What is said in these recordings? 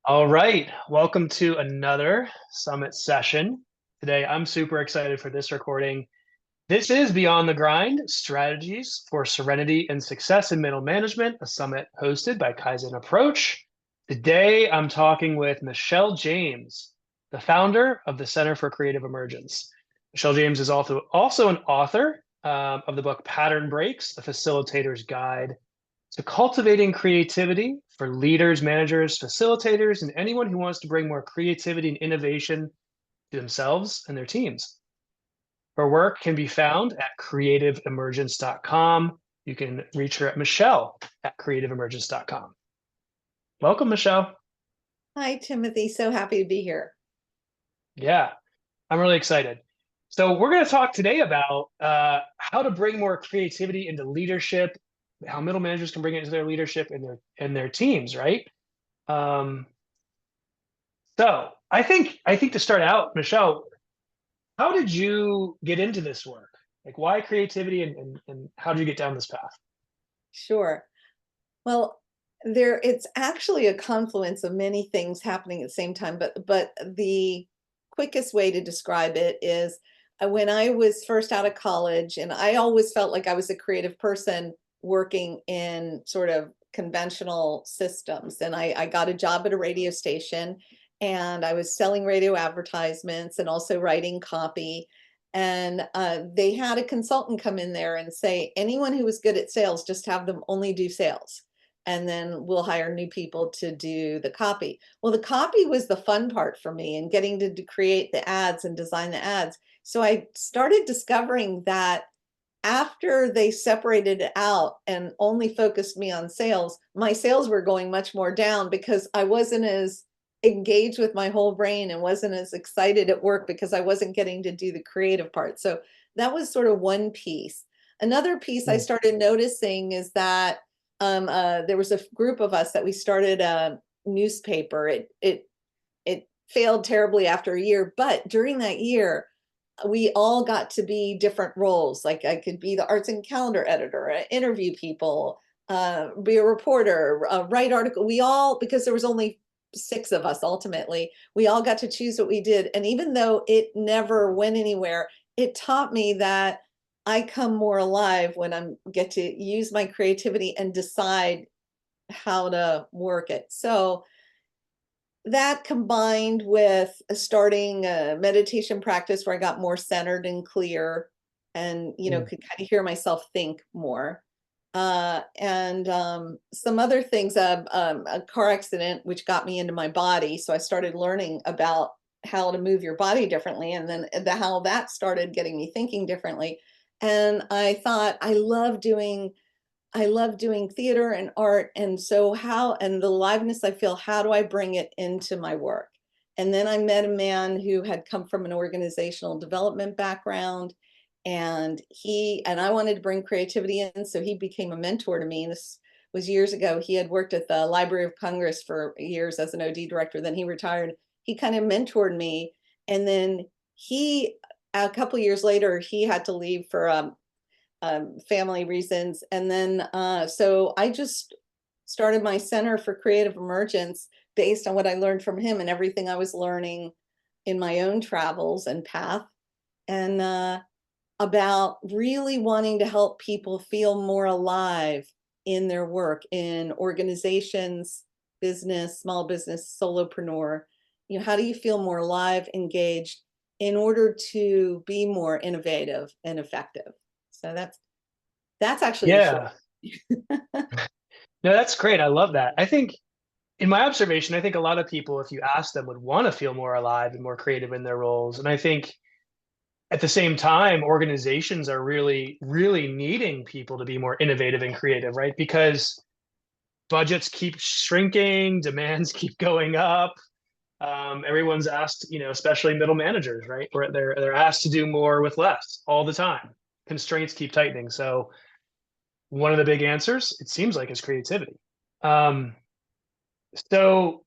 All right, welcome to another summit session. Today, I'm super excited for this recording. This is Beyond the Grind Strategies for Serenity and Success in Middle Management, a summit hosted by Kaizen Approach. Today, I'm talking with Michelle James, the founder of the Center for Creative Emergence. Michelle James is also an author of the book Pattern Breaks, a Facilitator's Guide to Cultivating Creativity for Leaders, Managers, Facilitators, and anyone who wants to bring more creativity and innovation to themselves and their teams. Her work can be found at creativeemergence.com. You can reach her at Michelle at creativeemergence.com. Welcome, Michelle. Hi, Timothy. So happy to be here. Yeah, I'm really excited. So we're going to talk today about how to bring more creativity into leadership, how middle managers can bring it into their leadership and their teams, right? Um, so I think to start out, Michelle, how did you get into this work? Like, why creativity, and how did you get down this path? Sure. Well, it's actually a confluence of many things happening at the same time, but the quickest way to describe it is when I was first out of college, and I always felt like I was a creative person working in sort of conventional systems. And I got a job at a radio station and I was selling radio advertisements and also writing copy. And they had a consultant come in there and say, anyone who was good at sales, just have them only do sales. And then we'll hire new people to do the copy. Well, the copy was the fun part for me and getting to create the ads and design the ads. So I started discovering that after they separated it out and only focused me on sales, my sales were going much more down because I wasn't as engaged with my whole brain and wasn't as excited at work because I wasn't getting to do the creative part. So that was sort of one piece. Another piece I Mm. started noticing is that there was a group of us that we started a newspaper. It failed terribly after a year, but during that year, we all got to be different roles. Like I could be the arts and calendar editor, interview people, be a reporter, write article. We all, because there was only six of us ultimately, we all got to choose what we did. And even though it never went anywhere, it taught me that I come more alive when I get to use my creativity and decide how to work it. So that combined with starting a meditation practice where I got more centered and clear and, Mm. could kind of hear myself think more. And some other things, a car accident, which got me into my body. So I started learning about how to move your body differently. And then how that started getting me thinking differently. And I thought, I love doing theater and art. And so and the aliveness I feel, how do I bring it into my work? And then I met a man who had come from an organizational development background, and I wanted to bring creativity in. So he became a mentor to me. And this was years ago. He had worked at the Library of Congress for years as an OD director. Then he retired. He kind of mentored me. And then a couple years later, he had to leave for family reasons. And then, so I just started my Center for Creative Emergence based on what I learned from him and everything I was learning in my own travels and path. And about really wanting to help people feel more alive in their work in organizations, business, small business, solopreneur. How do you feel more alive, engaged in order to be more innovative and effective? So that's actually the short. Yeah, no, that's great. I love that. I think, in my observation, I think a lot of people, if you ask them, would want to feel more alive and more creative in their roles. And I think at the same time, organizations are really, really needing people to be more innovative and creative, right? Because budgets keep shrinking, demands keep going up. Everyone's asked, especially middle managers, right? Where they're asked to do more with less all the time. Constraints keep tightening. So one of the big answers, it seems like, is creativity. Um, so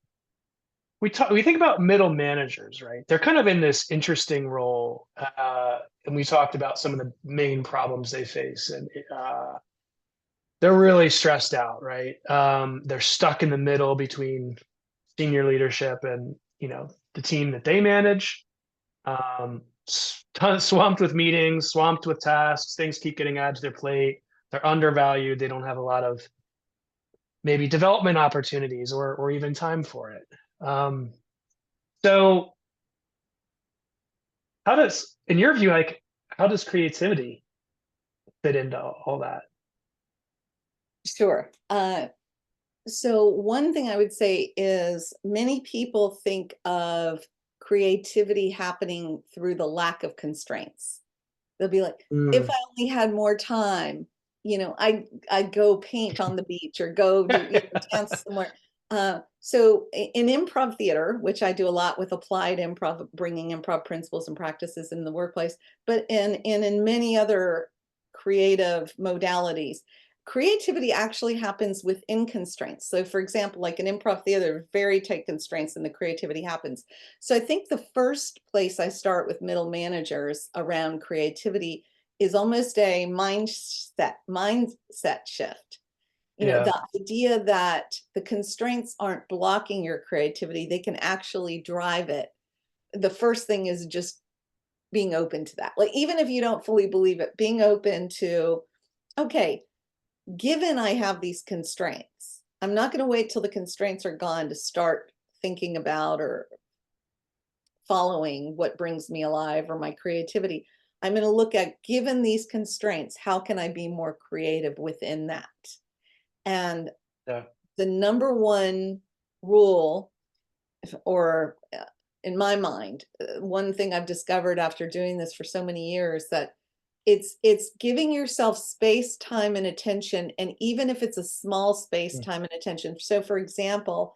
we think about middle managers, right? They're kind of in this interesting role, and we talked about some of the main problems they face, and they're really stressed out, right? They're stuck in the middle between senior leadership and, the team that they manage. Swamped with meetings, swamped with tasks, things keep getting added to their plate. They're undervalued. They don't have a lot of maybe development opportunities or even time for it. So how does, in your view, like, how does creativity fit into all that? Sure. So one thing I would say is many people think of creativity happening through the lack of constraints. They'll be like, if Mm. I only had more time, I'd go paint on the beach or go do, dance somewhere. So in improv theater, which I do a lot with applied improv, bringing improv principles and practices in the workplace, but in many other creative modalities, creativity actually happens within constraints. So for example, like in improv theater, very tight constraints and the creativity happens. So I think the first place I start with middle managers around creativity is almost a mindset shift. Yeah. The idea that the constraints aren't blocking your creativity, they can actually drive it. The first thing is just being open to that. Like, even if you don't fully believe it, being open to, okay, given I have these constraints, I'm not going to wait till the constraints are gone to start thinking about or following what brings me alive or my creativity. I'm going to look at, given these constraints, how can I be more creative within that? And Yeah. the number one rule, or in my mind, one thing I've discovered after doing this for so many years, that it's giving yourself space, time, and attention. And even if it's a small space, Mm. time, and attention. So for example,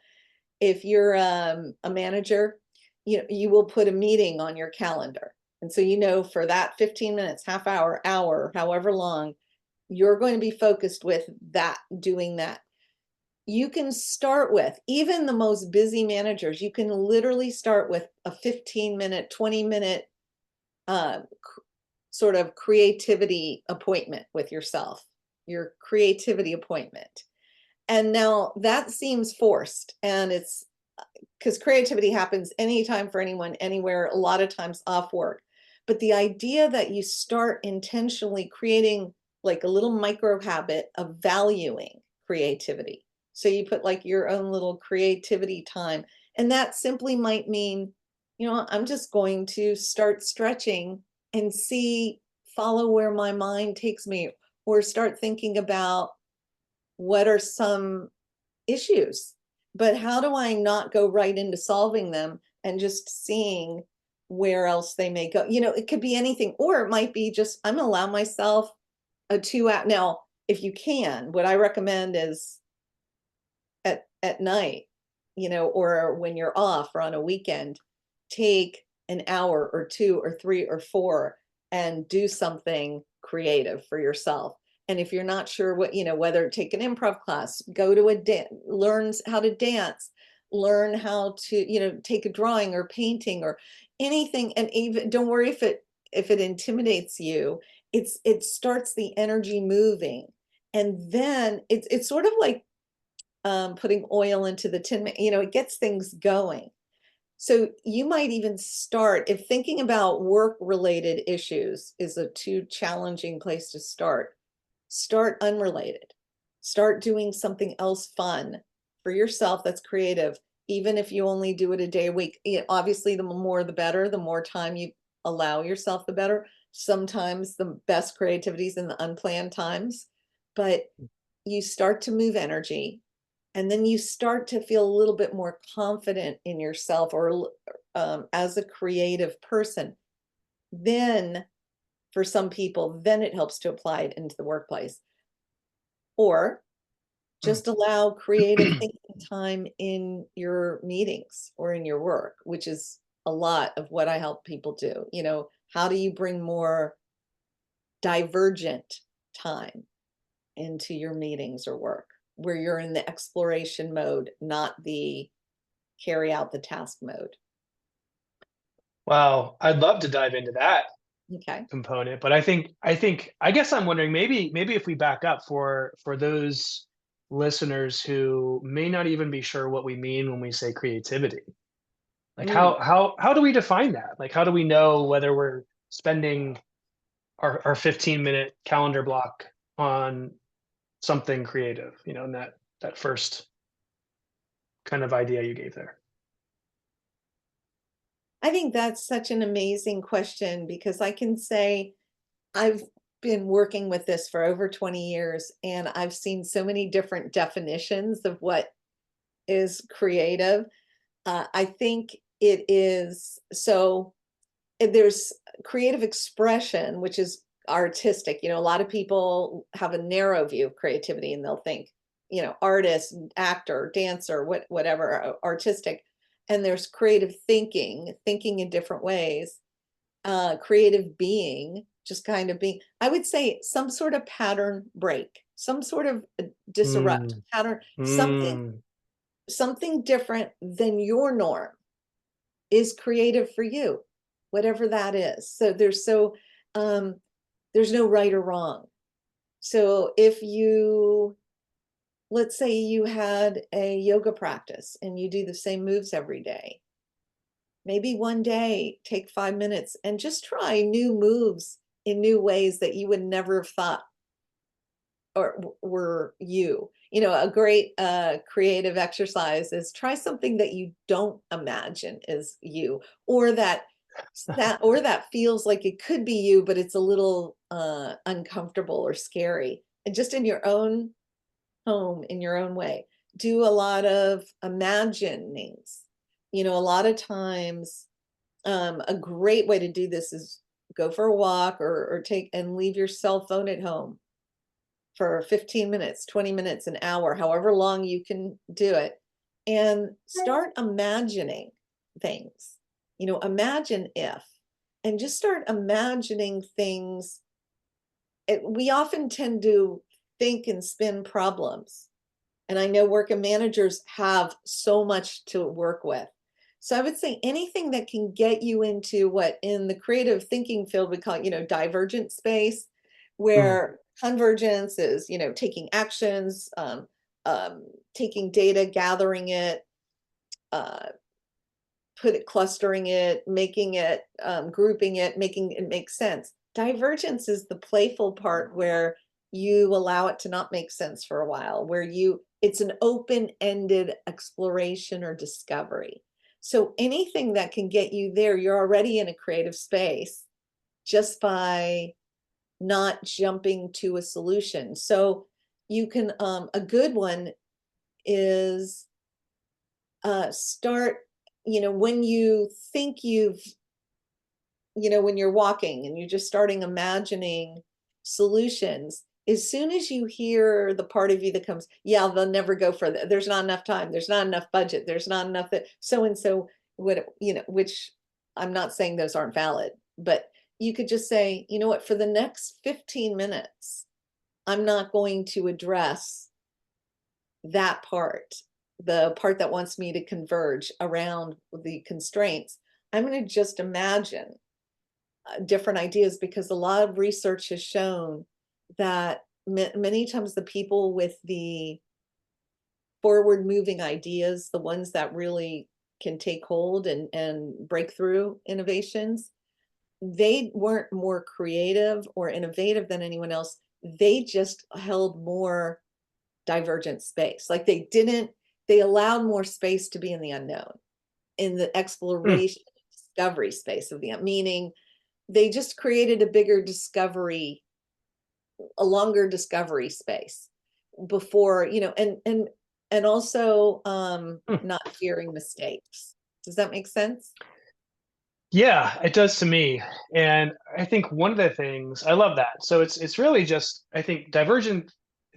if you're a manager, you will put a meeting on your calendar. And so, for that 15 minutes, half hour, however long, you're going to be focused with that, doing that. You can start with, even the most busy managers, you can literally start with a 15-minute, 20-minute sort of creativity appointment with yourself, your creativity appointment. And now that seems forced, and it's because creativity happens anytime for anyone, anywhere, a lot of times off work. But the idea that you start intentionally creating like a little micro habit of valuing creativity. So you put like your own little creativity time. And that simply might mean, I'm just going to start stretching and follow where my mind takes me, or start thinking about what are some issues, but how do I not go right into solving them and just seeing where else they may go? It could be anything, or it might be just, I'm gonna allow myself a 2 hour. Now, if you can, what I recommend is at night, or when you're off or on a weekend, take an hour or two or three or four and do something creative for yourself. And if you're not sure what, whether take an improv class, go to learn how to dance, learn how to, take a drawing or painting or anything. And even don't worry if it intimidates you. It starts the energy moving. And then it's sort of like putting oil into the tin, it gets things going. So you might even start, if thinking about work related issues is a too challenging place to start unrelated. Start doing something else fun for yourself that's creative, even if you only do it a day a week. Obviously, the more the better, the more time you allow yourself, the better. Sometimes the best creativity is in the unplanned times, but you start to move energy, and then you start to feel a little bit more confident in yourself, or as a creative person. Then for some people, then it helps to apply it into the workplace, or Mm. just allow creative thinking time in your meetings or in your work, which is a lot of what I help people do. How do you bring more divergent time into your meetings or work, where you're in the exploration mode, not the carry out the task mode? Wow, I'd love to dive into that Okay. component, but I guess I'm wondering, maybe if we back up for those listeners who may not even be sure what we mean when we say creativity. Like Mm. how do we define that? Like how do we know whether we're spending our 15-minute calendar block on something creative, in that first kind of idea you gave there? I think that's such an amazing question because I can say I've been working with this for over 20 years and I've seen so many different definitions of what is creative. I think it is so there's creative expression, which is artistic. A lot of people have a narrow view of creativity and they'll think, artist, actor, dancer, whatever, artistic. And there's creative thinking, thinking in different ways, creative being, just kind of being, I would say some sort of pattern break, some sort of disrupt Mm, pattern, mm, something different than your norm is creative for you, whatever that is. So um, there's no right or wrong. So if you, let's say you had a yoga practice and you do the same moves every day, maybe one day take 5 minutes and just try new moves in new ways that you would never have thought or were you. A great creative exercise is try something that you don't imagine is you, or that feels like it could be you, but it's a little uncomfortable or scary. And just in your own home, in your own way, do a lot of imaginings. A lot of times, a great way to do this is go for a walk or take and leave your cell phone at home for 15 minutes, 20 minutes, an hour, however long you can do it, and start imagining things. Imagine if, and just start imagining things. We often tend to think and spin problems. And I know work and managers have so much to work with. So I would say anything that can get you into what in the creative thinking field we call, divergent space, mm. where convergence is, taking actions, taking data, gathering it, uh, clustering it, making it, grouping it, making it make sense. Divergence is the playful part where you allow it to not make sense for a while, where it's an open-ended exploration or discovery. So anything that can get you there, you're already in a creative space just by not jumping to a solution. So you can, a good one is start, when you think when you're walking and you're just starting imagining solutions, as soon as you hear the part of you that comes, yeah, they'll never go further. There's not enough time. There's not enough budget. There's not enough that so and so would, which I'm not saying those aren't valid, but you could just say, you know what, for the next 15 minutes, I'm not going to address that part, the part that wants me to converge around the constraints. I'm going to just imagine different ideas because a lot of research has shown that many times the people with the forward moving ideas, the ones that really can take hold and break through innovations, they weren't more creative or innovative than anyone else. They just held more divergent space. Like they allowed more space to be in the unknown, in the Mm. exploration, discovery space of the, meaning they just created a bigger discovery, a longer discovery space before, and also Mm. not fearing mistakes. Does that make sense? Yeah, it does to me. And I think one of the things I love that. So it's really just I think divergent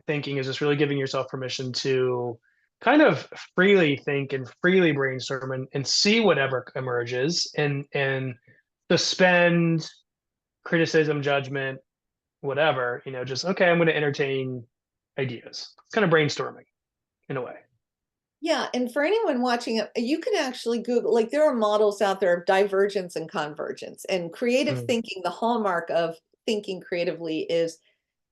thinking is just really giving yourself permission to kind of freely think and freely brainstorm and see whatever emerges and suspend criticism, judgment, whatever, just okay, I'm going to entertain ideas. It's kind of brainstorming in a way. Yeah, and for anyone watching it, you can actually Google, like there are models out there of divergence and convergence and creative Mm, thinking. The hallmark of thinking creatively is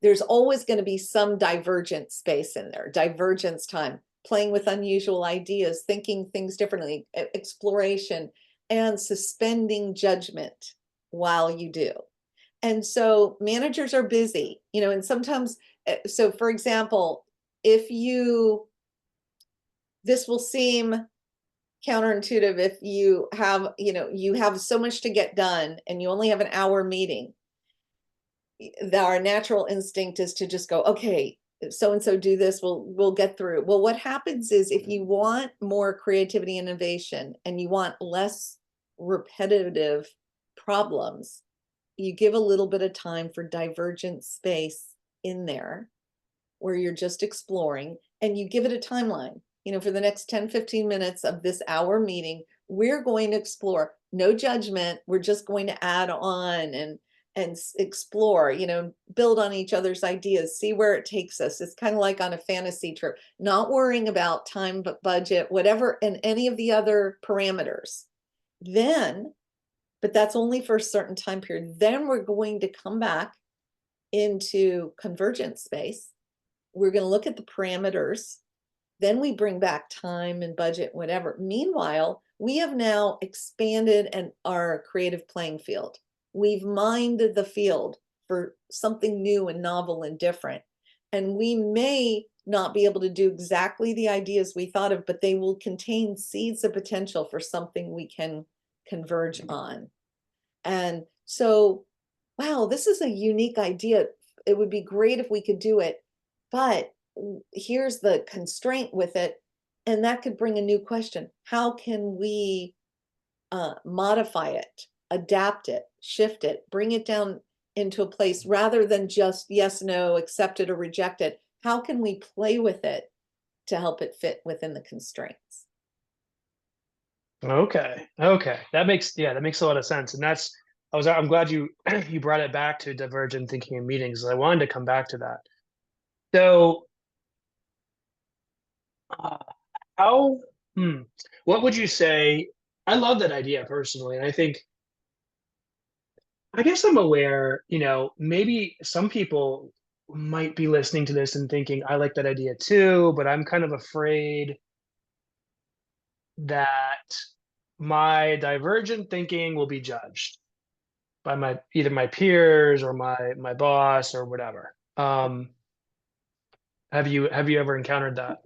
there's always going to be some divergent space in there, divergence time, playing with unusual ideas, thinking things differently, exploration, and suspending judgment while you do. And so managers are busy, and sometimes, so for example, if you, this will seem counterintuitive if you have so much to get done and you only have an hour meeting, that our natural instinct is to just go, okay, so and so do this, we'll get through. Well, what happens is if you want more creativity and innovation and you want less repetitive problems, you give a little bit of time for divergent space in there where you're just exploring, and you give it a timeline. For the next 10-15 minutes of this hour meeting, we're going to explore. No judgment. We're just going to add on and explore, build on each other's ideas, see where it takes us. It's kind of like on a fantasy trip, not worrying about time, but budget, whatever, and any of the other parameters. Then, but that's only for a certain time period. Then we're going to come back into convergent space. We're going to look at the parameters. Then we bring back time and budget, whatever. Meanwhile, we have now expanded our creative playing field. We've mined the field for something new and novel and different. And we may not be able to do exactly the ideas we thought of, but they will contain seeds of potential for something we can converge on. And so, wow, this is a unique idea. It would be great if we could do it, but here's the constraint with it. And that could bring a new question. How can we modify it, adapt it, shift it, bring it down into a place rather than just yes, no, accept it or reject it? How can we play with it to help it fit within the constraints? Okay. Okay. That makes a lot of sense. And I'm glad you you brought it back to divergent thinking in meetings. I wanted to come back to that. So, uh, how, hmm, what would you say? I love that idea personally. And I guess I'm aware, maybe some people might be listening to this and thinking, I like that idea too, but I'm kind of afraid that my divergent thinking will be judged by either my peers or my boss or whatever. Have you ever encountered that?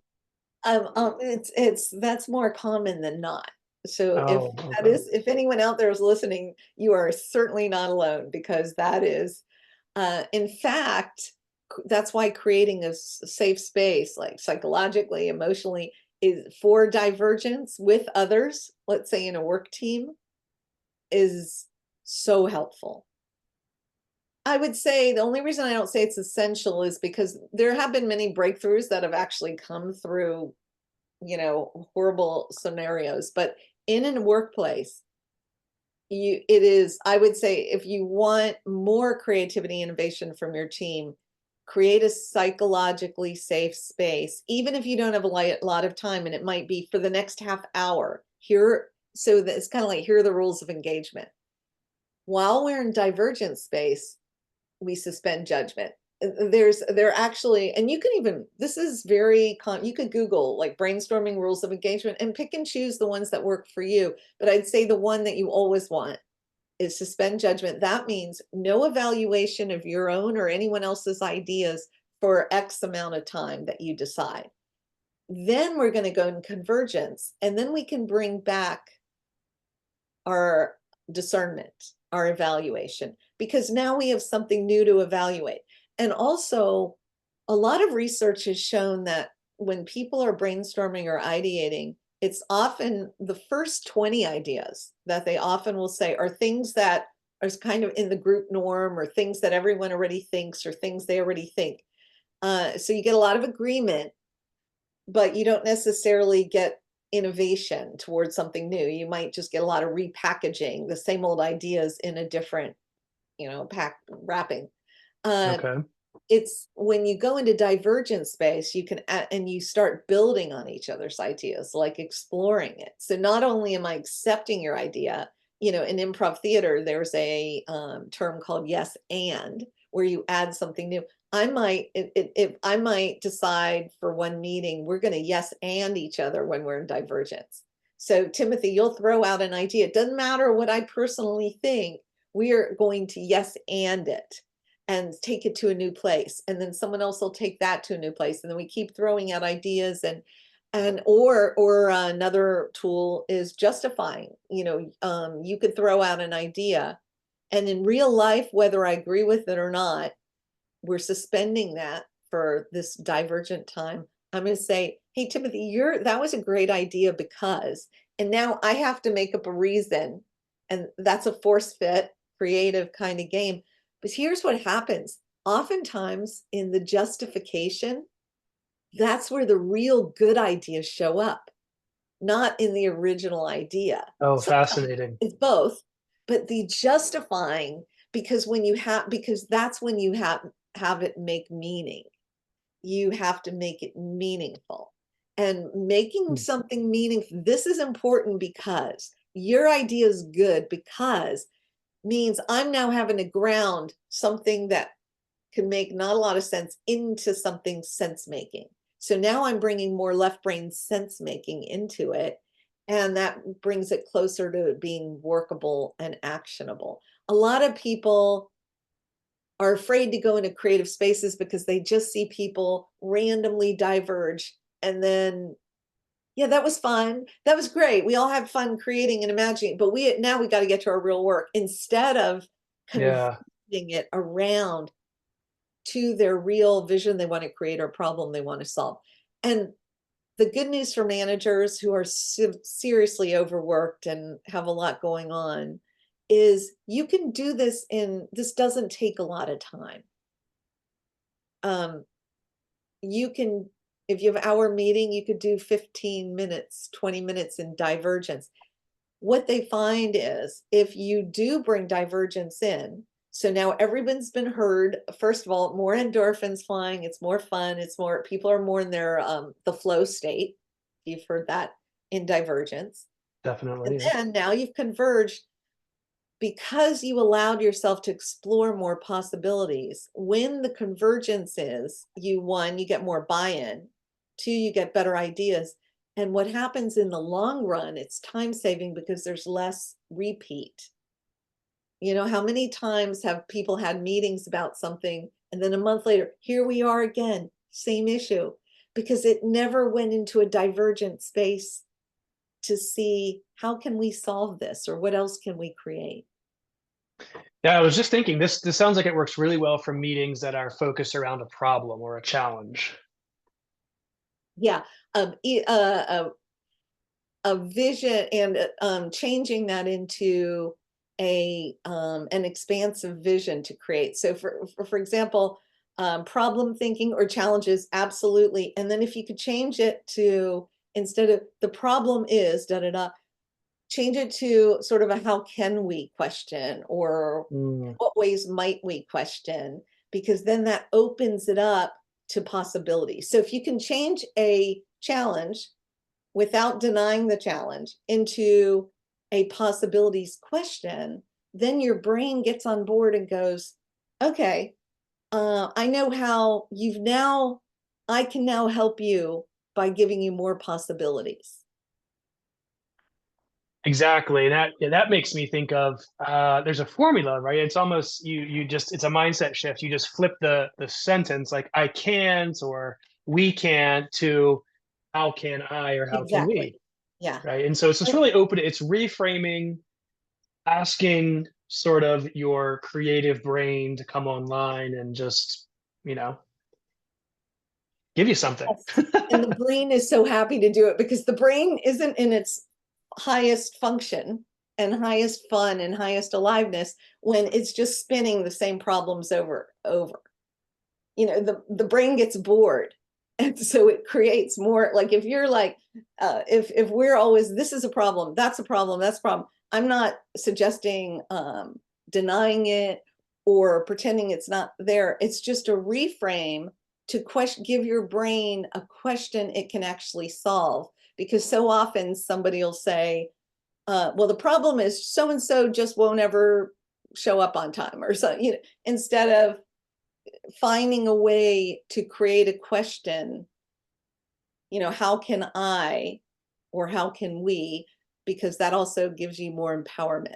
It's that's more common than not. So Oh, okay. if anyone out there is listening, you are certainly not alone, because that is, in fact, that's why creating a safe space, like psychologically, emotionally, is for divergence with others, let's say in a work team, is so helpful. I would say the only reason I don't say it's essential is because there have been many breakthroughs that have actually come through, horrible scenarios. But in a workplace, it is, I would say, if you want more creativity, innovation from your team, create a psychologically safe space, even if you don't have a lot of time, and it might be for the next half hour here. So that it's kind of like, here are the rules of engagement. While we're in divergent space, we suspend judgment. There actually, and you can even, this is you could Google like brainstorming rules of engagement and pick and choose the ones that work for you. But I'd say the one that you always want is suspend judgment. That means no evaluation of your own or anyone else's ideas for X amount of time that you decide. Then we're going to go in convergence, and then we can bring back our discernment, our evaluation, because now we have something new to evaluate. And also, a lot of research has shown that when people are brainstorming or ideating, it's often the first 20 ideas that they often will say are things that are kind of in the group norm, or things that everyone already thinks, or things they already think. So you get a lot of agreement, but you don't necessarily get innovation towards something new. You might just get a lot of repackaging the same old ideas in a different, pack wrapping. Uh, Okay. it's when you go into divergent space, you can and you start building on each other's ideas, like exploring it. So not only am I accepting your idea, in improv theater, there's a term called yes and, where you add something new. if I might decide for one meeting, we're going to yes and each other when we're in divergence. So Timothy, you'll throw out an idea. It doesn't matter what I personally think. We are going to yes and it and take it to a new place. And then someone else will take that to a new place. And then we keep throwing out ideas or another tool is justifying. You could throw out an idea and in real life, whether I agree with it or not, we're suspending that for this divergent time. I'm going to say, hey, Timothy, that was a great idea because, and now I have to make up a reason. And that's a force fit, creative kind of game. But here's what happens. Oftentimes in the justification, that's where the real good ideas show up, not in the original idea. Oh, Sometimes fascinating. it's both, but the justifying, because that's when you have it make meaning. You have to make it meaningful. And making Hmm. something meaningful, this is important because your idea is good because means I'm now having to ground something that can make not a lot of sense into something sense making. So now I'm bringing more left brain sense making into it. And that brings it closer to being workable and actionable. A lot of people are afraid to go into creative spaces because they just see people randomly diverge. And then, yeah, that was fun. That was great. We all had fun creating and imagining, but now we got to get to our real work instead of converting Yeah. it around to their real vision they want to create or problem they want to solve. And the good news for managers who are seriously overworked and have a lot going on is you can do this doesn't take a lot of time. You can, if you have an hour meeting, you could do 15 minutes, 20 minutes in divergence. What they find is if you do bring divergence in, so now everyone's been heard, first of all, more endorphins flying, it's more fun, people are more in their the flow state. You've heard that in divergence. And Definitely. Yeah. then now you've converged because you allowed yourself to explore more possibilities. When the convergence is, you get more buy-in, two, you get better ideas. And what happens in the long run, it's time saving because there's less repeat. How many times have people had meetings about something and then a month later, here we are again, same issue, because it never went into a divergent space to see how can we solve this or what else can we create? Yeah, I was just thinking this sounds like it works really well for meetings that are focused around a problem or a challenge. Yeah. Um, e- uh, a, a vision and changing that into an expansive vision to create. So for example, problem thinking or challenges, absolutely. And then if you could change it to instead of the problem is da da da, change it to sort of a how can we question or Mm, what ways might we question, because then that opens it up to possibility. So if you can change a challenge without denying the challenge into a possibilities question, then your brain gets on board and goes, okay, I know how I can now help you by giving you more possibilities. exactly. That makes me think of there's a formula, right? It's almost it's a mindset shift. You just flip the sentence like I can't or we can't to how can I or how can Exactly. we, Yeah. right? And so it's just really open. It's reframing, asking sort of your creative brain to come online and just you know give you something. Yes. And the brain is so happy to do it because the brain isn't in its highest function and highest fun and highest aliveness when it's just spinning the same problems over. The brain gets bored. And so it creates more, like if you're like, if we're always, this is a problem, that's a problem, that's a problem. I'm not suggesting denying it or pretending it's not there. It's just a reframe to give your brain a question it can actually solve. Because so often somebody will say, well, the problem is so and so just won't ever show up on time or so, instead of finding a way to create a question, how can I, or how can we, because that also gives you more empowerment.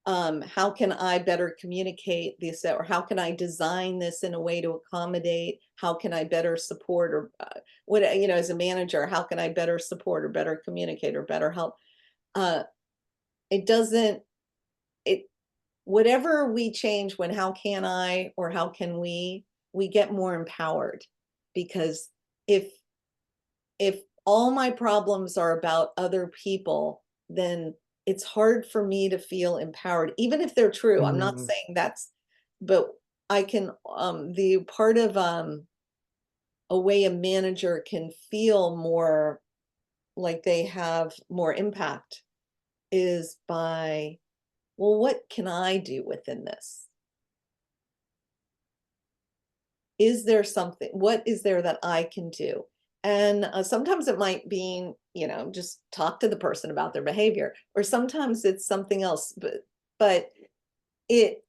How can I better communicate this, or how can I design this in a way to accommodate? How can I better support, or as a manager, how can I better support or better communicate or better help? Uh, it doesn't, it, whatever we change when how can I or how can we get more empowered, because if all my problems are about other people, then it's hard for me to feel empowered, even if they're true. I'm not Mm, saying that's, but I can, the part of a way a manager can feel more like they have more impact is by, well, what can I do within this? Is there something, what is there that I can do? And sometimes it might be, just talk to the person about their behavior, or sometimes it's something else, but it,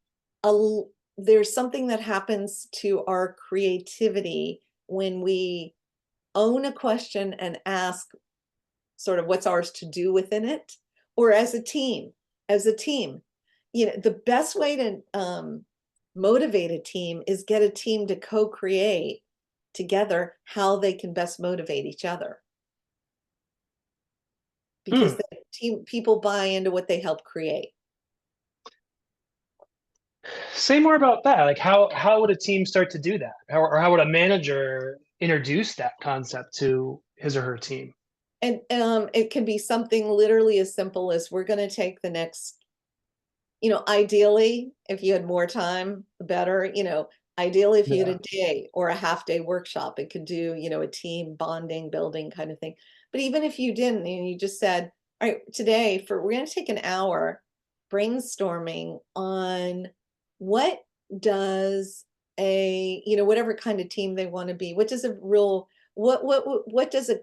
there's something that happens to our creativity when we own a question and ask sort of what's ours to do within it, or as a team. The best way to motivate a team is get a team to co-create together how they can best motivate each other, because mm. the team people buy into what they help create. Say more about that. Like how would a team start to do that? How would a manager introduce that concept to his or her team? And it can be something literally as simple as, we're going to take the next, ideally, if you had more time, better, ideally, if you had Yeah. a day or a half day workshop, it could do, a team bonding, building kind of thing. But even if you didn't, and you just said, all right, today we're going to take an hour brainstorming on what does whatever kind of team they want to be, what does a real, what does a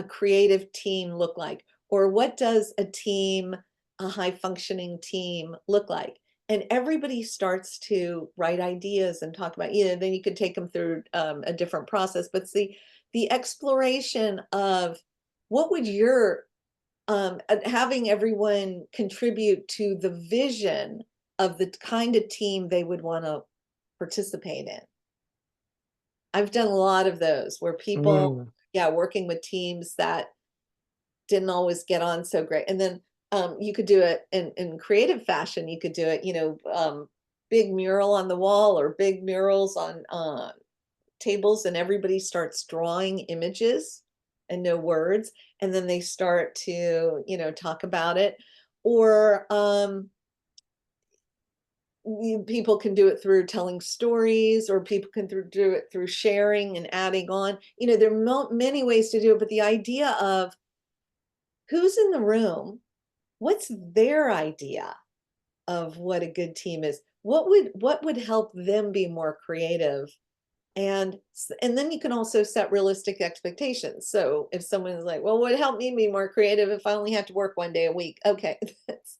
creative team look like? Or what does a high functioning team look like? And everybody starts to write ideas and talk about, then you could take them through a different process. But see, the exploration of what would your, having everyone contribute to the vision of the kind of team they would want to participate in. I've done a lot of those where people, Mm. yeah, working with teams that didn't always get on so great. And then you could do it in creative fashion. You could do it, big mural on the wall, or big murals on tables, and everybody starts drawing images and no words. And then they start to, talk about it. Or people can do it through telling stories, or people can do it through sharing and adding on. There are many ways to do it, but the idea of who's in the room, what's their idea of what a good team is, what would help them be more creative, and then you can also set realistic expectations. So if someone is like, well, what would help me be more creative if I only have to work one day a week? Okay, that's,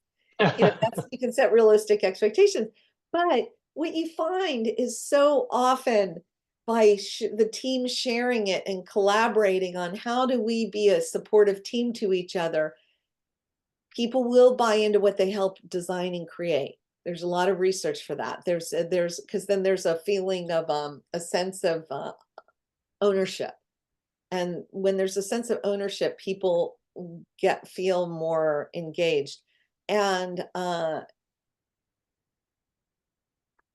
you can set realistic expectations. But what you find is, so often, by the team sharing it and collaborating on how do we be a supportive team to each other, people will buy into what they help design and create. There's a lot of research for that. There's because then there's a feeling of a sense of ownership. And when there's a sense of ownership, people feel more engaged. And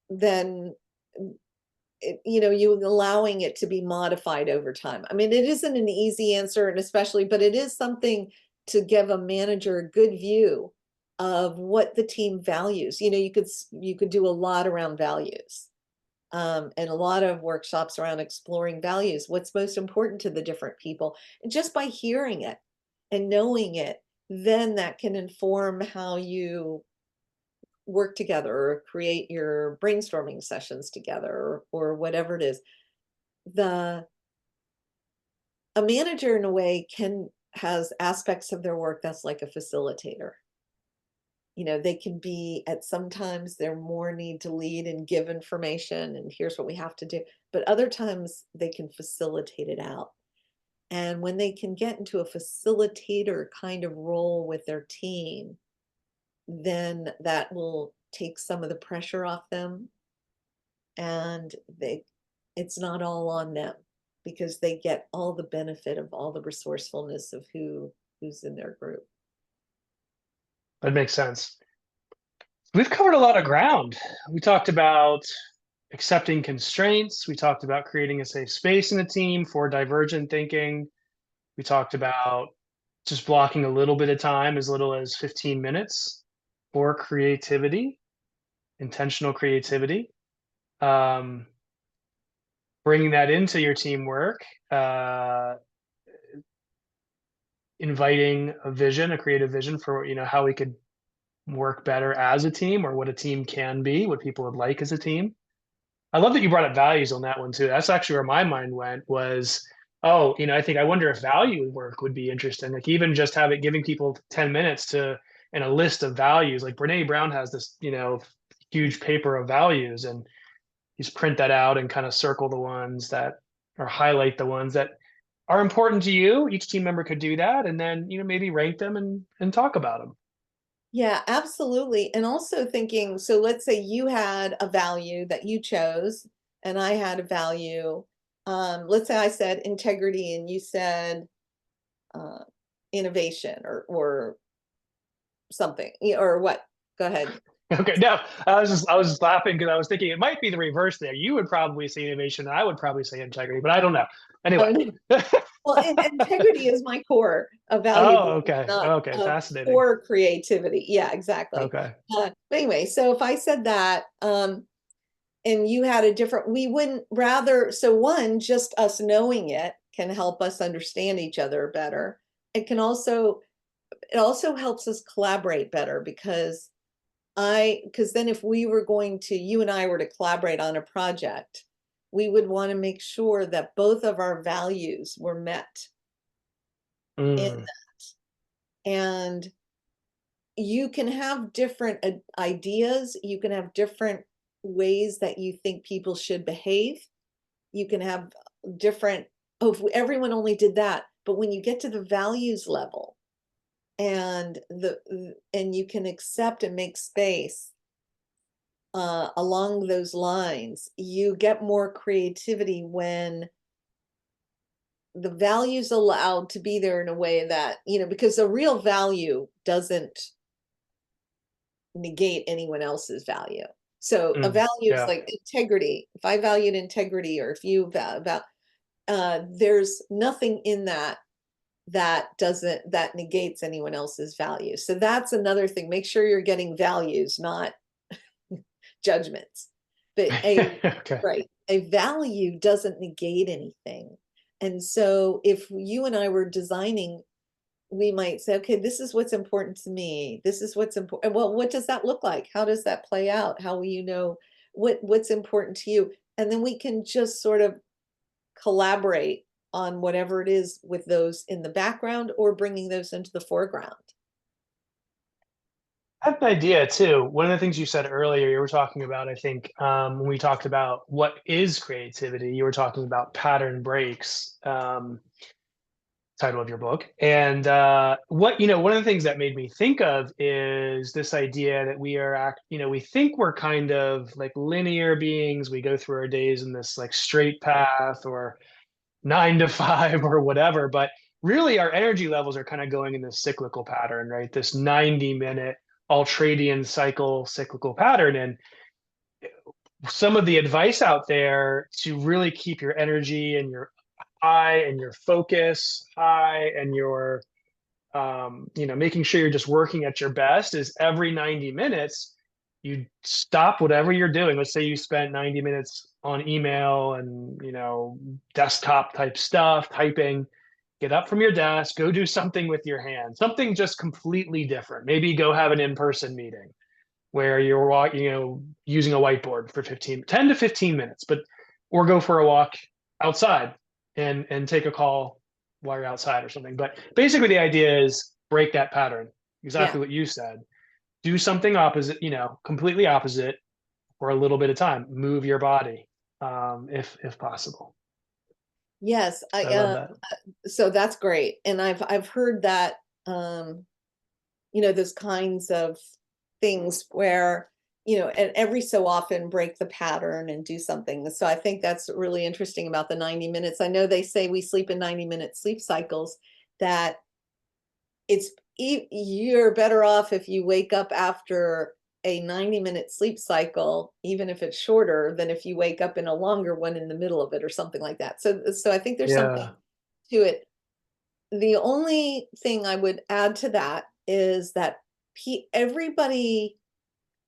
then you allowing it to be modified over time. I mean, it isn't an easy answer, and especially, but it is something to give a manager a good view of what the team values. You could do a lot around values, and a lot of workshops around exploring values. What's most important to the different people, and just by hearing it and knowing it, then that can inform how you work together, or create your brainstorming sessions together, or whatever it is. The A manager, in a way, has aspects of their work that's like a facilitator. they can be at sometimes they're more need to lead and give information and here's what we have to do. But other times they can facilitate it out. And when they can get into a facilitator kind of role with their team, then that will take some of the pressure off them, and it's not all on them because they get all the benefit of all the resourcefulness of who's in their group. That makes sense. We've covered a lot of ground. We talked about accepting constraints. We talked about creating a safe space in the team for divergent thinking. We talked about just blocking a little bit of time, as little as 15 minutes, for creativity, intentional creativity. Bringing that into your teamwork, inviting a vision, a creative vision for how we could work better as a team, or what a team can be, what people would like as a team. I love that you brought up values on that one too. That's actually where my mind went was, oh, I wonder if value work would be interesting. Like even just giving people 10 minutes and a list of values. Like Brene Brown has this, huge paper of values, and you just print that out and kind of circle the ones that, or highlight the ones that are important to you. Each team member could do that, and then maybe rank them and talk about them. Yeah, absolutely. And also thinking, so let's say you had a value that you chose, and I had a value. Let's say I said integrity and you said innovation or something, or what? Go ahead. Okay, no, I was laughing because I was thinking it might be the reverse there. You would probably say innovation, and I would probably say integrity, but I don't know. Anyway. Well, integrity is my core value, Oh, but it's okay. not Okay, fascinating. core creativity. Yeah, exactly. Okay. But anyway, so if I said that, and you had a different, we wouldn't rather, so one, just us knowing it can help us understand each other better. It also helps us collaborate better because then if you and I were to collaborate on a project, we would want to make sure that both of our values were met in Mm. that. And you can have different ideas, you can have different ways that you think people should behave. You can have different, oh, if everyone only did that. But when you get to the values level and you can accept and make space along those lines, you get more creativity when the values allowed to be there in a way that, because a real value doesn't negate anyone else's value. So a value is Yeah. like integrity. If I valued integrity, or if you there's nothing in that that negates anyone else's value. So that's another thing. Make sure you're getting values, not judgments. But Okay. a value doesn't negate anything. And so if you and I were designing, we might say, okay, this is what's important to me. This is what's important. Well, what does that look like? How does that play out? How will you know what's important to you? And then we can just sort of collaborate on whatever it is with those in the background or bringing those into the foreground. I have an idea too. One of the things you said earlier, you were talking about, I think, when we talked about what is creativity, you were talking about pattern breaks, title of your book. And one of the things that made me think of is this idea that we think we're kind of like linear beings. We go through our days in this like straight path, or 9 to 5 or whatever, but really our energy levels are kind of going in this cyclical pattern, right? This 90-minute ultradian cyclical pattern. And some of the advice out there to really keep your energy and your high and your focus high and your making sure you're just working at your best is every 90 minutes you stop whatever you're doing. Let's say you spent 90 minutes on email and desktop type stuff, typing. Get up from your desk, go do something with your hands, something just completely different. Maybe go have an in-person meeting where you're using a whiteboard for 10 to 15 minutes, or go for a walk outside and take a call while you're outside or something. But basically the idea is break that pattern, Yeah. exactly what you said. do something opposite, completely opposite for a little bit of time. Move your body, if possible. Yes, So I love that. so that's great. And I've heard that, um, those kinds of things where, and every so often break the pattern and do something. So I think that's really interesting about the 90 minutes. I know they say we sleep in 90-minute sleep cycles, that you're better off if you wake up after a 90-minute sleep cycle, even if it's shorter, than if you wake up in a longer one in the middle of it or something like that. So I think there's something Yeah. to it. The only thing I would add to that is that everybody,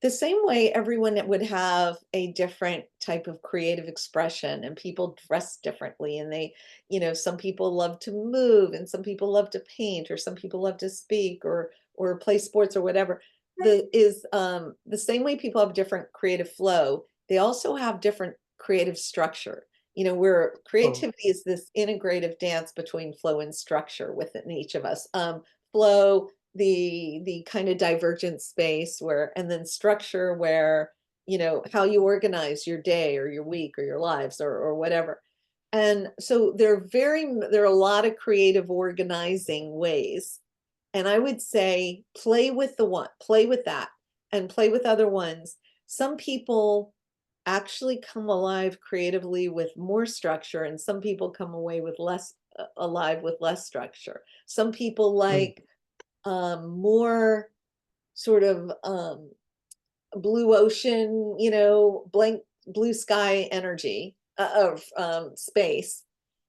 the same way everyone would have a different type of creative expression, and people dress differently, and some people love to move, and some people love to paint, or some people love to speak, or play sports or whatever. The same way people have different creative flow, they also have different creative structure. Where Oh, creativity is this integrative dance between flow and structure within each of us. Flow, the kind of divergent space, where, and then structure, where, how you organize your day or your week or your lives, or whatever. And so there are a lot of creative organizing ways. And I would say play with that, and play with other ones. Some people actually come alive creatively with more structure, and some people come away with less, alive with less structure. Some people mm. like, more sort of, blue ocean, blank blue sky energy, of, space.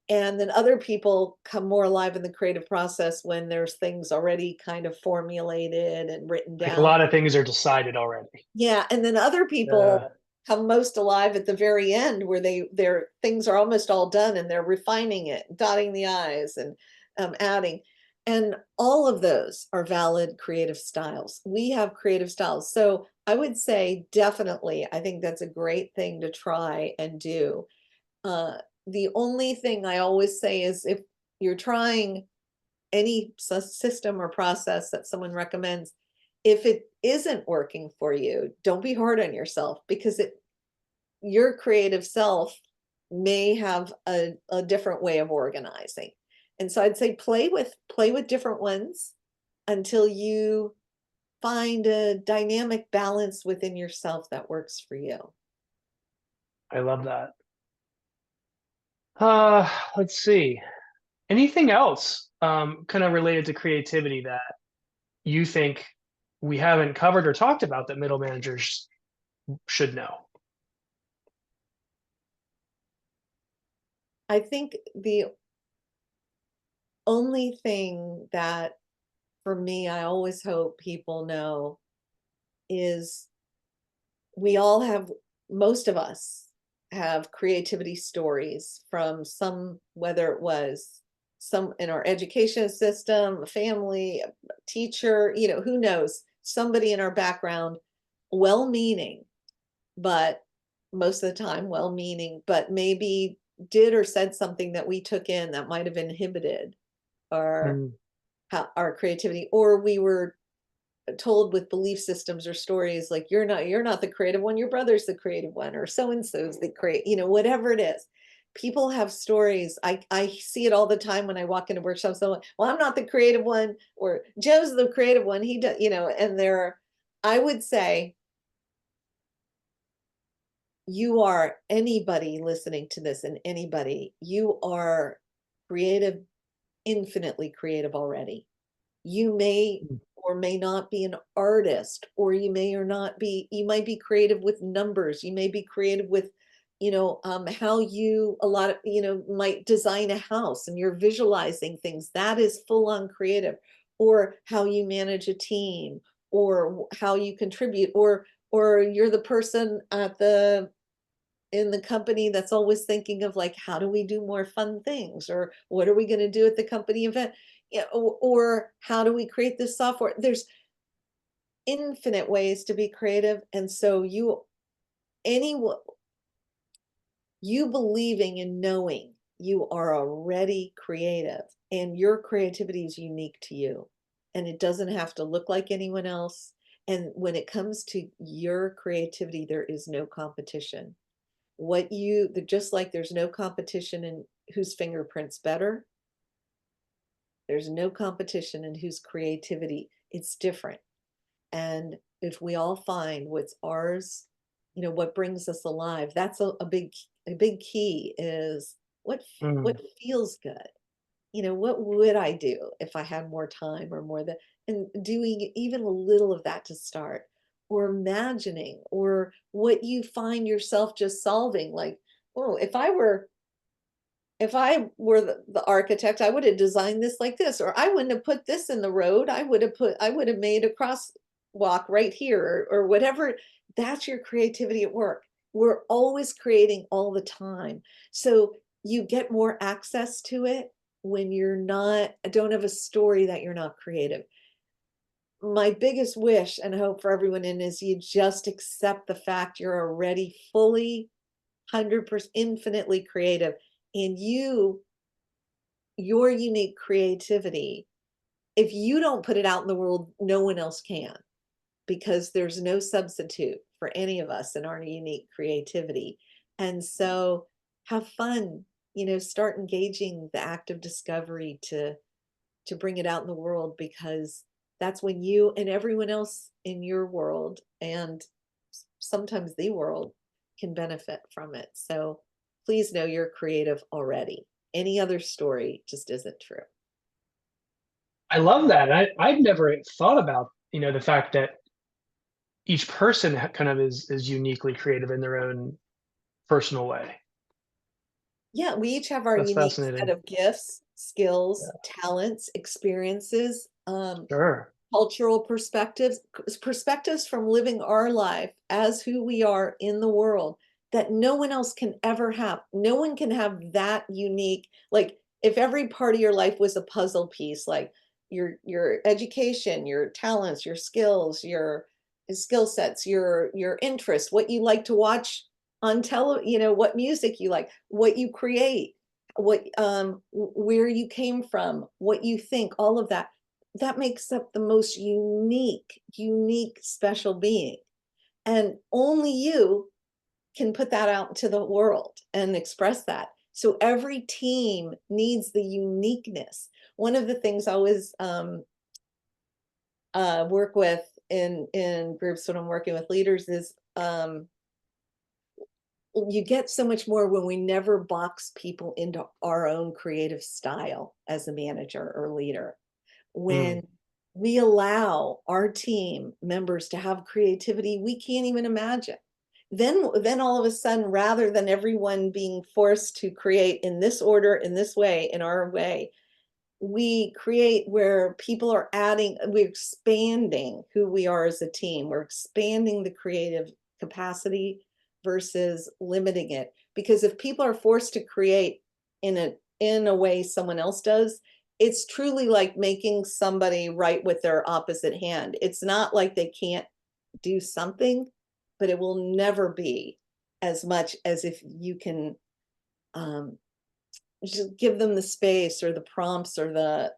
And then other people come more alive in the creative process when there's things already kind of formulated and written Like a down. lot of things are decided already. Yeah, and then other Yeah. people come most alive at the very end, where their things are almost all done, and they're refining it, dotting the i's, and, adding. And all of those are valid creative styles. We have creative styles. So I would say definitely, I think that's a great thing to try and do. The only thing I always say is, if you're trying any system or process that someone recommends, if it isn't working for you, don't be hard on yourself, because your creative self may have a different way of organizing. And so I'd say play with different ones until you find a dynamic balance within yourself that works for you. I love that. Uh, let's see. Anything else kind of related to creativity that you think we haven't covered or talked about that middle managers should know? I think the only thing that, for me, I always hope people know is, we all have, most of us have creativity stories from some, whether it was some in our education system, a family, a teacher, who knows, somebody in our background, well-meaning, but most of the time well-meaning, but maybe did or said something that we took in that might have inhibited our Mm. our creativity, or we were told with belief systems or stories like, you're not the creative one, your brother's the creative one, or so and so's the create, whatever it is. People have stories. I see it all the time when I walk into workshops. So, well, I'm not the creative one, or Joe's the creative one, he does, and I would say, you are, anybody listening to this, and anybody, you are creative, infinitely creative already. You may Mm. or may not be an artist, or you might be creative with numbers, you may be creative with, how you, a lot of, might design a house, and you're visualizing things, that is full on creative. Or how you manage a team, or how you contribute, or you're the person in the company that's always thinking of, like, how do we do more fun things, or what are we going to do at the company event, yeah, or how do we create this software. There's infinite ways to be creative. And so any you believing and knowing you are already creative, and your creativity is unique to you, and it doesn't have to look like anyone else. And when it comes to your creativity, there is no competition. Just like there's no competition in whose fingerprint's better, there's no competition in whose creativity. It's different. And if we all find what's ours, what brings us alive, that's a big key is what Mm. feels good. What would I do if I had more time or more that, and doing even a little of that to start, or imagining, or what you find yourself just solving, like, oh, if I were the architect, I would have designed this like this, or I wouldn't have put this in the road. I would have made a crosswalk right here, or whatever. That's your creativity at work. We're always creating all the time. So you get more access to it when don't have a story that you're not creative. My biggest wish and hope for everyone in is you just accept the fact you're already fully 100% infinitely creative, and your unique creativity, if you don't put it out in the world, no one else can, because there's no substitute for any of us in our unique creativity. And so have fun, start engaging the act of discovery to bring it out in the world, because that's when you and everyone else in your world, and sometimes the world, can benefit from it. So please know you're creative already. Any other story just isn't true. I love that. I'd never thought about, the fact that each person kind of is uniquely creative in their own personal way. Yeah, we each have our That's unique set fascinating. of gifts, skills, Yeah, talents, experiences, sure. cultural perspectives from living our life as who we are in the world, that no one else can ever have. No one can have that unique, like if every part of your life was a puzzle piece, like your education, your talents, your skills, your skill sets, your interest, what you like to watch on what music you like, what you create, where you came from, what you think, all of that, that makes up the most unique, special being. And only you can put that out into the world and express that. So every team needs the uniqueness. One of the things I always work with in groups when I'm working with leaders is, you get so much more when we never box people into our own creative style as a manager or leader. Mm. When we allow our team members to have creativity we can't even imagine, then all of a sudden, rather than everyone being forced to create in this order, in this way, in our way, we create where people are we're expanding who we are as a team. We're expanding the creative capacity versus limiting it. Because if people are forced to create in a way someone else does, it's truly like making somebody write with their opposite hand. It's not like they can't do something, but it will never be as much as if you can um, just give them the space or the prompts or the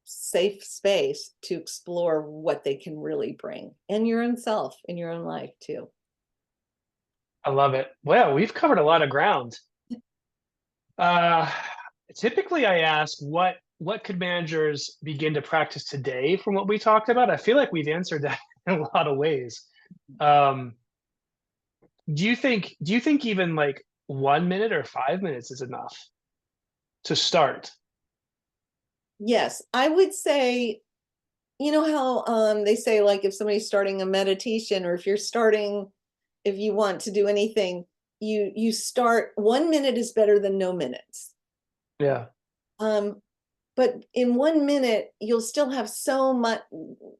safe space to explore what they can really bring in your own self, in your own life too. I love it. Well, we've covered a lot of ground. Uh, Typically, I ask what could managers begin to practice today from what we talked about. I feel like we've answered that in a lot of ways. Um, do you think even like 1 minute or 5 minutes is enough to start? Yes, I would say, how they say, like, if somebody's starting a meditation, or if you want to do anything, you start. 1 minute is better than no minutes. Yeah. Um, but in 1 minute, you'll still have so much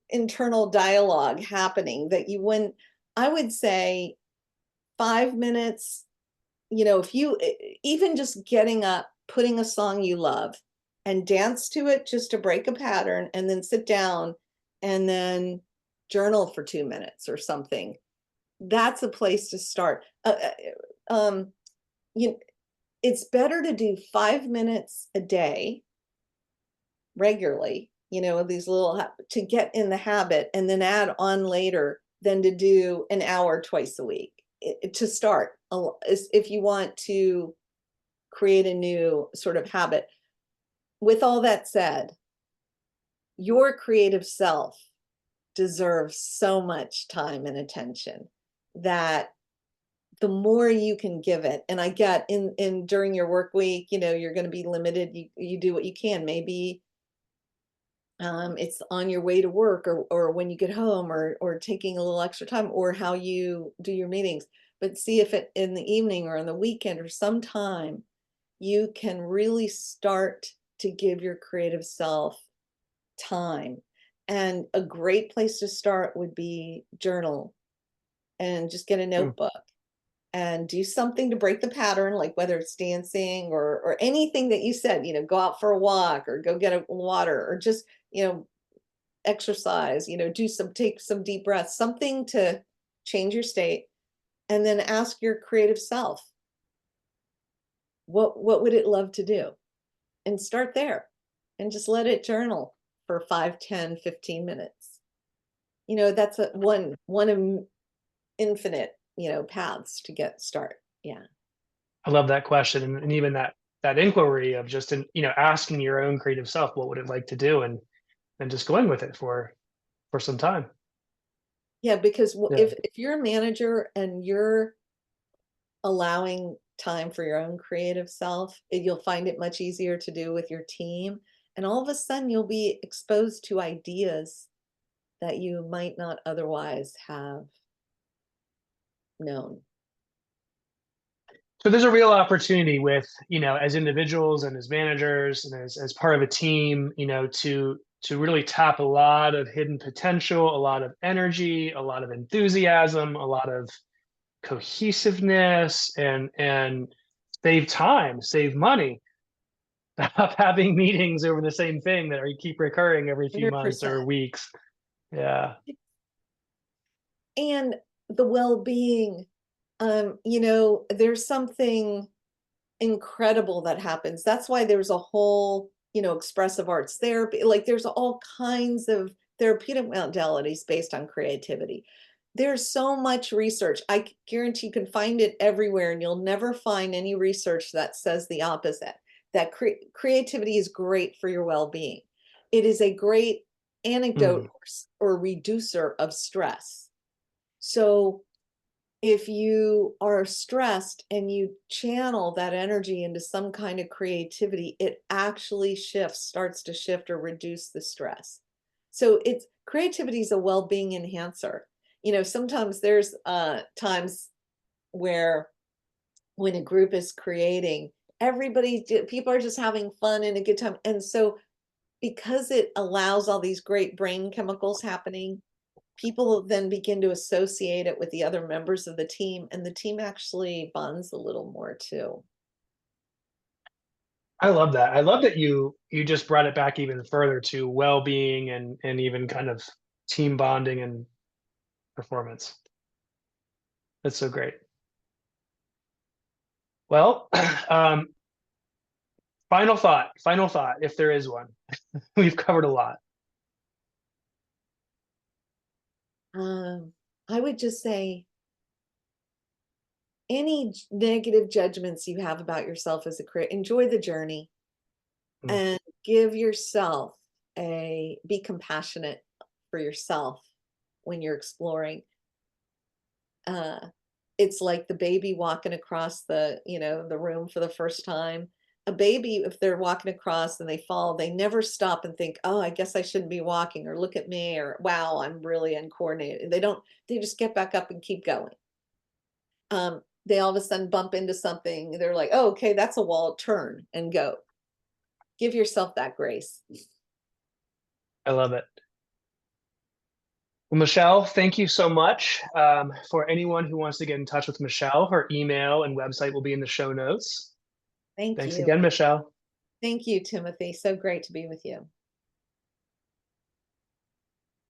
internal dialogue happening that you wouldn't. I would say 5 minutes. If you even just getting up, putting a song you love, and dance to it just to break a pattern, and then sit down and then journal for 2 minutes or something. That's a place to start. You, it's better to do 5 minutes a day regularly these little to get in the habit and then add on later than to do an hour twice a week to start if you want to create a new sort of habit. With all that said, your creative self deserves so much time and attention that the more you can give it, and I get in during your work week, you're going to be limited. You do what you can. Maybe it's on your way to work or when you get home or taking a little extra time or how you do your meetings. But see if it in the evening or on the weekend or sometime you can really start to give your creative self time. And a great place to start would be journal and just get a Mm. notebook and do something to break the pattern, like whether it's dancing or anything that you said, go out for a walk or go get a water or just, exercise, take some deep breaths, something to change your state. And then ask your creative self, what would it love to do? And start there and just let it journal for 5, 10, 15 minutes. That's one of infinite, paths to get start. Yeah. I love that question, and even that inquiry of just asking your own creative self, what would it like to do, and just going with it for some time. Yeah, because Yeah. if you're a manager and you're allowing time for your own creative self, you'll find it much easier to do with your team. And all of a sudden, you'll be exposed to ideas that you might not otherwise have known. So there's a real opportunity with, as individuals and as managers and as part of a team, to really tap a lot of hidden potential, a lot of energy, a lot of enthusiasm, a lot of cohesiveness, and save time, save money. Stop having meetings over the same thing that keep recurring every few months or 100%. weeks. Yeah. And the well-being, there's something incredible that happens. That's why there's a whole, expressive arts therapy. Like there's all kinds of therapeutic modalities based on creativity. There's so much research. I guarantee you can find it everywhere, and you'll never find any research that says the opposite, that creativity is great for your well-being. It is a great antidote Mm. or reducer of stress. So if you are stressed and you channel that energy into some kind of creativity, it actually starts to shift or reduce the stress. So creativity is a well-being enhancer. Sometimes there's times where when a group is creating, people are just having fun and a good time. And so because it allows all these great brain chemicals happening, people then begin to associate it with the other members of the team, and the team actually bonds a little more too. I love that. I love that you just brought it back even further to well-being and even kind of team bonding and performance. That's so great. Well, um, final thought, if there is one. We've covered a lot. I would just say any negative judgments you have about yourself as a creator, enjoy the journey Mm. and give yourself be compassionate for yourself when you're exploring. Uh, it's like the baby walking across the room for the first time. A baby, if they're walking across and they fall, they never stop and think, oh, I guess I shouldn't be walking, or look at me, or wow, I'm really uncoordinated. They just get back up and keep going. They all of a sudden bump into something. They're like, oh, okay, that's a wall, turn and go. Give yourself that grace. I love it. Well, Michelle, thank you so much. For anyone who wants to get in touch with Michelle, her email and website will be in the show notes. Thank Thanks you. again, Michelle. Thank you, Timothy. So great to be with you.